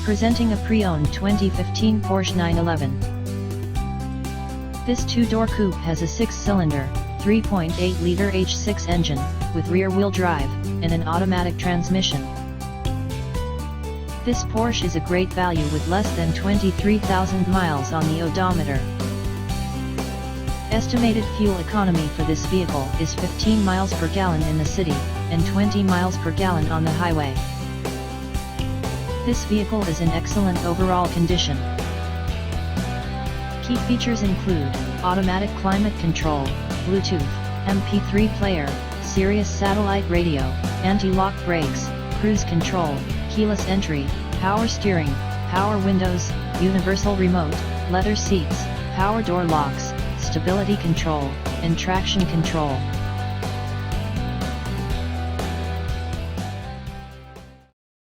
Presenting a pre-owned 2015 Porsche 911. This two-door coupe has a 6-cylinder, 3.8-liter H6 engine, with rear-wheel drive, and an automatic transmission. This Porsche is a great value with less than 23,000 miles on the odometer. Estimated fuel economy for this vehicle is 15 miles per gallon in the city, and 20 miles per gallon on the highway. This vehicle is in excellent overall condition. Key features include automatic climate control, Bluetooth, MP3 player, Sirius satellite radio, anti-lock brakes, cruise control, keyless entry, power steering, power windows, universal remote, leather seats, power door locks, stability control, and traction control.